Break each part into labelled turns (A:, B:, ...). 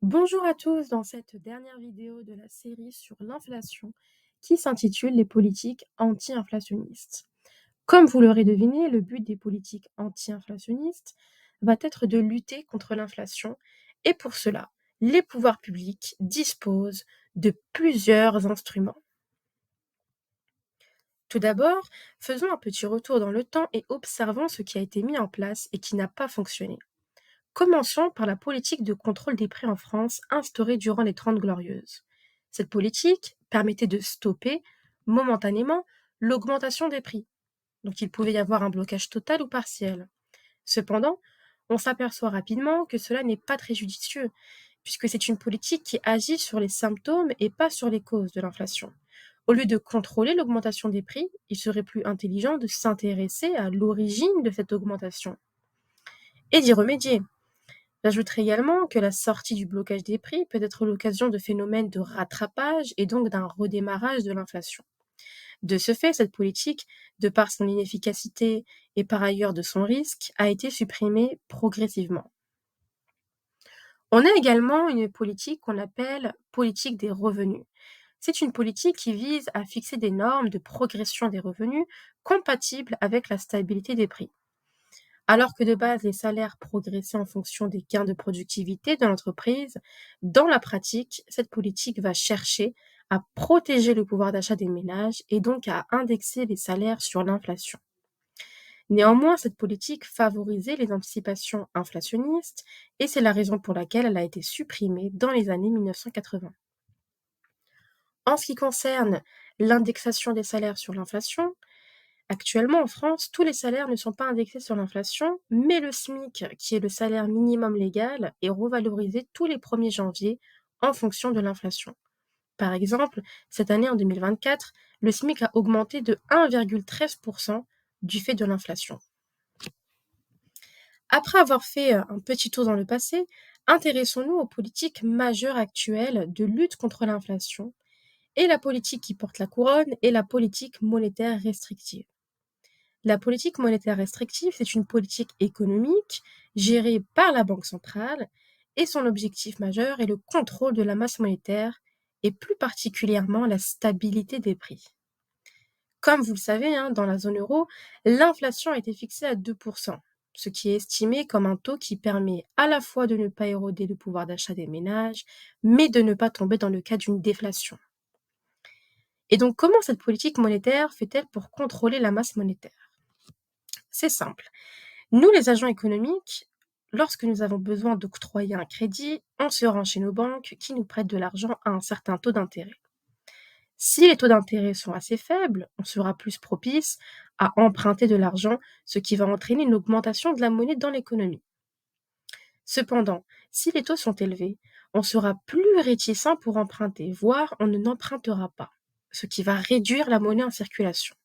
A: Bonjour à tous dans cette dernière vidéo de la série sur l'inflation qui s'intitule Les politiques anti-inflationnistes. Comme vous l'aurez deviné, le but des politiques anti-inflationnistes va être de lutter contre l'inflation et pour cela, les pouvoirs publics disposent de plusieurs instruments. Tout d'abord, faisons un petit retour dans le temps et observons ce qui a été mis en place et qui n'a pas fonctionné. Commençons par la politique de contrôle des prix en France instaurée durant les Trente Glorieuses. Cette politique permettait de stopper momentanément l'augmentation des prix. Donc il pouvait y avoir un blocage total ou partiel. Cependant, on s'aperçoit rapidement que cela n'est pas très judicieux, puisque c'est une politique qui agit sur les symptômes et pas sur les causes de l'inflation. Au lieu de contrôler l'augmentation des prix, il serait plus intelligent de s'intéresser à l'origine de cette augmentation et d'y remédier. J'ajouterai également que la sortie du blocage des prix peut être l'occasion de phénomènes de rattrapage et donc d'un redémarrage de l'inflation. De ce fait, cette politique, de par son inefficacité et par ailleurs de son risque, a été supprimée progressivement. On a également une politique qu'on appelle politique des revenus. C'est une politique qui vise à fixer des normes de progression des revenus compatibles avec la stabilité des prix. Alors que de base, les salaires progressaient en fonction des gains de productivité de l'entreprise, dans la pratique, cette politique va chercher à protéger le pouvoir d'achat des ménages et donc à indexer les salaires sur l'inflation. Néanmoins, cette politique favorisait les anticipations inflationnistes et c'est la raison pour laquelle elle a été supprimée dans les années 1980. En ce qui concerne l'indexation des salaires sur l'inflation, actuellement, en France, tous les salaires ne sont pas indexés sur l'inflation, mais le SMIC, qui est le salaire minimum légal, est revalorisé tous les 1er janvier en fonction de l'inflation. Par exemple, cette année en 2024, le SMIC a augmenté de 1,13% du fait de l'inflation. Après avoir fait un petit tour dans le passé, intéressons-nous aux politiques majeures actuelles de lutte contre l'inflation et la politique qui porte la couronne est la politique monétaire restrictive. La politique monétaire restrictive, c'est une politique économique gérée par la Banque centrale et son objectif majeur est le contrôle de la masse monétaire et plus particulièrement la stabilité des prix. Comme vous le savez, dans la zone euro, l'inflation a été fixée à 2%, ce qui est estimé comme un taux qui permet à la fois de ne pas éroder le pouvoir d'achat des ménages, mais de ne pas tomber dans le cas d'une déflation. Et donc, comment cette politique monétaire fait-elle pour contrôler la masse monétaire? C'est simple. Nous, les agents économiques, lorsque nous avons besoin d'octroyer un crédit, on se rend chez nos banques qui nous prêtent de l'argent à un certain taux d'intérêt. Si les taux d'intérêt sont assez faibles, on sera plus propice à emprunter de l'argent, ce qui va entraîner une augmentation de la monnaie dans l'économie. Cependant, si les taux sont élevés, on sera plus réticent pour emprunter, voire on ne n'empruntera pas, ce qui va réduire la monnaie en circulation.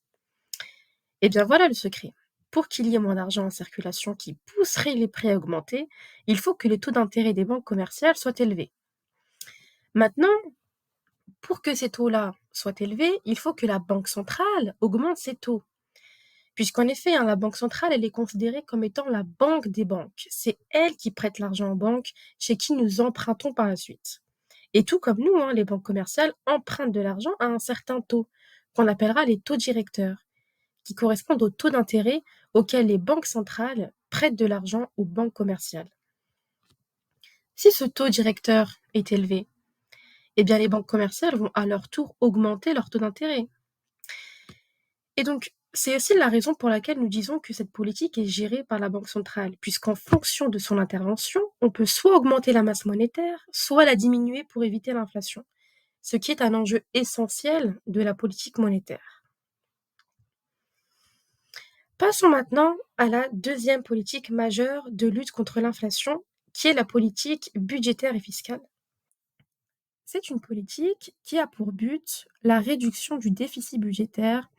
A: Eh bien voilà le secret. Pour qu'il y ait moins d'argent en circulation qui pousserait les prix à augmenter, il faut que les taux d'intérêt des banques commerciales soient élevés. Maintenant, pour que ces taux-là soient élevés, il faut que la Banque centrale augmente ses taux. Puisqu'en effet, la Banque centrale, elle est considérée comme étant la banque des banques. C'est elle qui prête l'argent aux banques, chez qui nous empruntons par la suite. Et tout comme nous, les banques commerciales empruntent de l'argent à un certain taux, qu'on appellera les taux directeurs, qui correspondent au taux d'intérêt auquel les banques centrales prêtent de l'argent aux banques commerciales. Si ce taux directeur est élevé, eh bien les banques commerciales vont à leur tour augmenter leur taux d'intérêt. Et donc, c'est aussi la raison pour laquelle nous disons que cette politique est gérée par la Banque centrale, puisqu'en fonction de son intervention, on peut soit augmenter la masse monétaire, soit la diminuer pour éviter l'inflation, ce qui est un enjeu essentiel de la politique monétaire. Passons maintenant à la deuxième politique majeure de lutte contre l'inflation, qui est la politique budgétaire et fiscale. C'est une politique qui a pour but la réduction du déficit budgétaire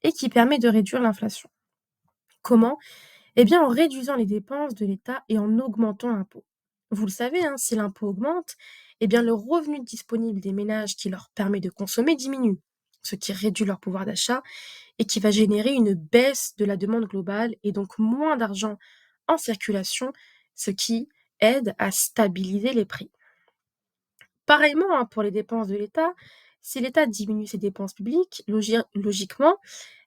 A: et qui permet de réduire l'inflation. Comment? Eh bien, en réduisant les dépenses de l'État et en augmentant l'impôt. Vous le savez, si l'impôt augmente, eh bien, le revenu disponible des ménages qui leur permet de consommer diminue, ce qui réduit leur pouvoir d'achat et qui va générer une baisse de la demande globale et donc moins d'argent en circulation, ce qui aide à stabiliser les prix. Pareillement, hein, pour les dépenses de l'État, si l'État diminue ses dépenses publiques, logiquement,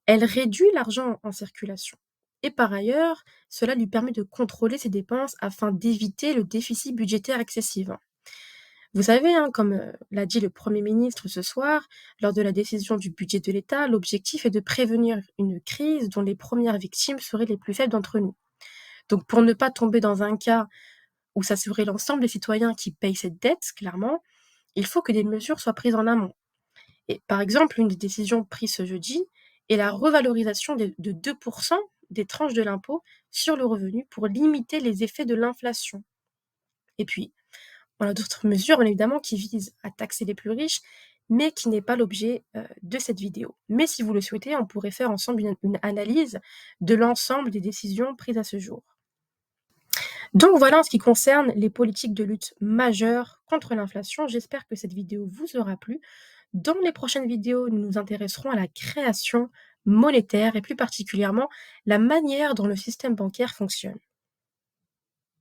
A: elle réduit l'argent en circulation. Et par ailleurs, cela lui permet de contrôler ses dépenses afin d'éviter le déficit budgétaire excessif, hein. Vous savez, hein, comme l'a dit le Premier ministre ce soir, lors de la décision du budget de l'État, l'objectif est de prévenir une crise dont les premières victimes seraient les plus faibles d'entre nous. Donc pour ne pas tomber dans un cas où ça serait l'ensemble des citoyens qui payent cette dette, clairement, il faut que des mesures soient prises en amont. Et par exemple, une des décisions prises ce jeudi est la revalorisation de 2% des tranches de l'impôt sur le revenu pour limiter les effets de l'inflation. Et puis, on a d'autres mesures, bien évidemment, qui visent à taxer les plus riches, mais qui n'est pas l'objet de cette vidéo. Mais si vous le souhaitez, on pourrait faire ensemble une analyse de l'ensemble des décisions prises à ce jour. Donc voilà en ce qui concerne les politiques de lutte majeures contre l'inflation. J'espère que cette vidéo vous aura plu. Dans les prochaines vidéos, nous nous intéresserons à la création monétaire et plus particulièrement la manière dont le système bancaire fonctionne.